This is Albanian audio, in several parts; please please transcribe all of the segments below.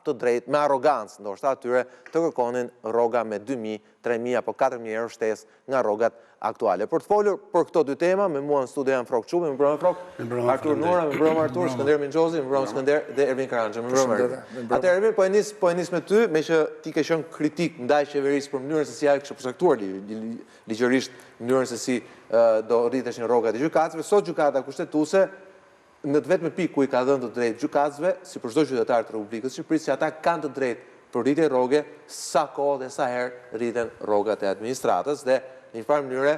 të drejtë, me arrogancë, ndoshta atyre të kërkonin rroga me 2.000, 3.000 apo 4.000 euro shtesë nga rrogat aktuale. Për të folur për këto dy tema, me mua në studio janë Frok Çubi, më mbrëmë Frok, Artur Nora, më mbrëmë Artur, Skënder Mingjozi, më mbrëmë Skënder dhe Ervin Karanxha, më mbrëmë Ervin. Atëherë Ervin, po e nis me ty, me që ti ke qenë kritik ndaj qeverisë për mënyrën se si ajo kishte përcaktuar ligjërisht mënyrën se si do rriteshin rrogat e gjykatësve. Sot gjykata kushtetuese në të vetme pikë ku i ka dhënë të drejtë gjykatësve, si për çdo qytetar të Republikës së Shqipërisë, që ata kanë të drejtë për rritje rroge sa kohë dhe sa herë rriten rrogat e administratës dhe në një farë mënyre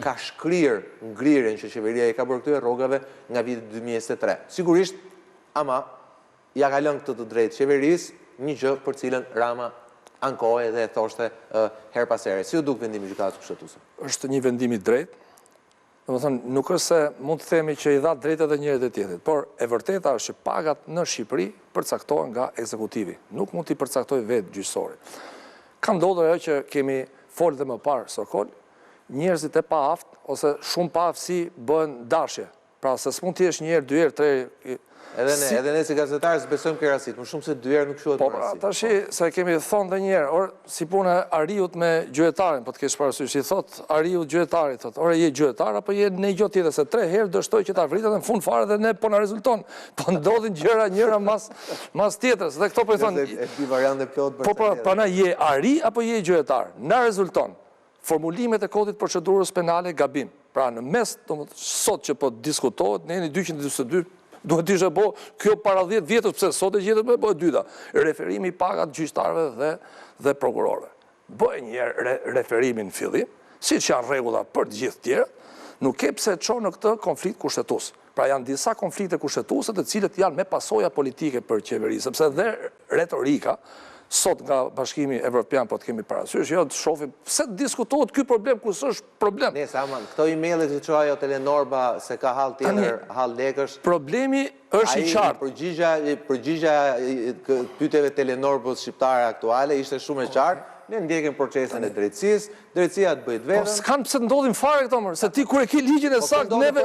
ka shkrir ngrirjen që qeveria i ka bërë këtyre rrogave nga viti 2023. Sigurisht, ama ja ka lënë këtë të drejtë qeverisë, një gjë për cilën Rama ankohej dhe e thoshte her pas here. Si u duk vendimi i gjykatës kushtetuese? Është një vendim i drejtë. Domethënë, nuk është se mund të themi që i dha drejtë edhe njërit e tjetrit, por e vërteta është që pagat në Shqipëri përcaktohen nga ekzekutivi. Nuk mund t'i përcaktojë vetë gjyqësori. Ka ndodhur ajo që kemi folë dhe më parë, Sokol, njerëzit e paaft ose shumë paaftësi bëhen dashje. Pra se s'mund të jesh një herë, 2 herë, 3 herë. Edhe ne si gazetarë besojmë ke rastit, më shumë se 2 herë nuk quhet po, rasit. Tash se kemi thonë dhe një herë, si puna Ariut me gjyhetarin, po të kesh parasysh, i thot Ariut gjyhetarit, thot, ore je gjyhetar apo je në gjë tjetër, se 3 herë dështoj që ta vritet në fund fare dhe ne po na rezulton. Po ndodhin gjëra njëra mas tjetrës, dhe këto po i thonë. E di variante plot për. Po pra na je Ari apo je gjyhetar? Na rezulton. Formulimet e kodit procedurës penale gabim. Pra në mes sot që po diskutohet, në 222 duhet të ishte bo kjo para 10 vjetës, pëse sot e gjithet me bëhe dyta. Referimi i pagat gjyqtarëve dhe prokurorëve. Bëhe një referimin në fillim, si që janë regula për të gjithë tjera, nuk e pse qonë në këtë konflikt kushtetues. Pra janë disa konflikte kushtetuese të cilët janë me pasoja politike për qeveri, sepse dhe retorika, sot nga Bashkimi Evropian, po të kemi parasysh, jo të shofim, pse të diskutohet ky problem, kus është problem? Ne, Saman, këto e-mailet që ajo Telenorba se ka hall tjetër, hall lekësh. Problemi është i qartë. Përgjigja pyetjeve Telenorbës shqiptare aktuale ishte shumë e qartë. Ne ndjekim procesin e drejtësisë, drejtësia të bëjë vetëm. Po s'kan pse ndodhin fare këto më, se ti kur e ke ligjin e saktë neve.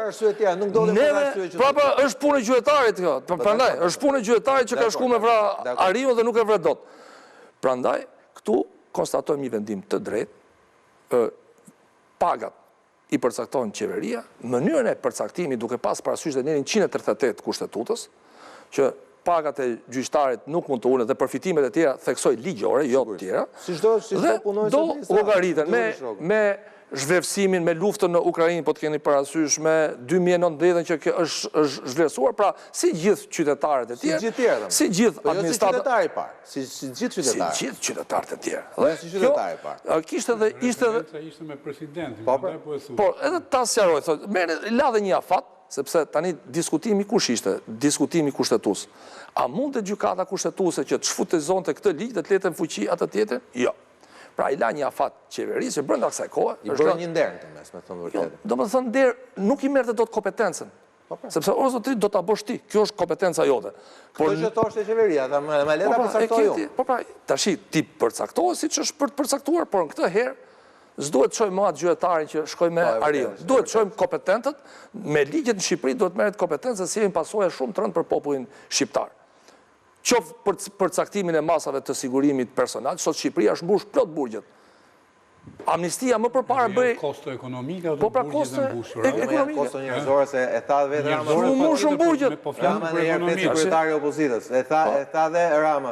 Nuk ndodhin për arsye që. Prapa është punë e gjyhetarit kjo. Prandaj është punë e gjyhetarit që ka shkuar me vra Ariun dhe nuk e vret dot. Prandaj, këtu konstatojmë një vendim të drejtë, pagat i përcaktojnë qeveria, mënyrën e përcaktimit duke pas parasysh dhe njerin 138 kushtetutës, që pagat e gjyqtarit nuk mund të ulet dhe përfitimet e tjera theksoj ligjore, jo të tjera, dhe do llogaritën me zhvlerësimin, me luftën në Ukrainë, po të keni parasysh me 2019 që kjo është zhvlerësuar, pra si gjithë qytetarët e tjerë, si gjithë administratorët, si gjithë qytetarët. Si gjithë qytetarët e tjerë. Si qytetarët e parë. Kishte dhe ishte me presidentin, po edhe ta sqaroj, thotë, la dhe një afat, sepse tani diskutimi kush ishte, diskutimi kushtetues. A mund të gjykata kushtetuese që të shfutëzonte këtë ligj dhe të lete në fuqi atë tjetër? Jo. Pra i la një afat qeverisë që brenda kësaj kohe. I bërë një nder të mes, me thënë vërtetë. Do të thënë nder, nuk i merrte dot kompetencën. Sepse o zotëri do ta bësh ti, kjo është kompetenca jote. Por që thoshte qeveria, ta më leta përcaktoj unë. Po pra, tash ti përcaktohet siç është për të përcaktuar, por në këtë herë s'duhet të shojmë ma atë gjyhetarin që shkoj me Arion. Duhet të shojmë kompetentët, me ligjet në Shqipëri duhet merret kompetencë se jemi pasoja shumë të rëndë për popullin shqiptar. Qoftë për caktimin e masave të sigurimit personal, sot Shqipëria është mbush plot burgjet. Amnistia më përpara bëj kosto ekonomike ato burgjet e mbushura. Ekonomike. Kosto njerëzore se e tha vetë Rama. Mbushën burgjet. Rama në herë kryetari i opozitës. E tha dhe Rama.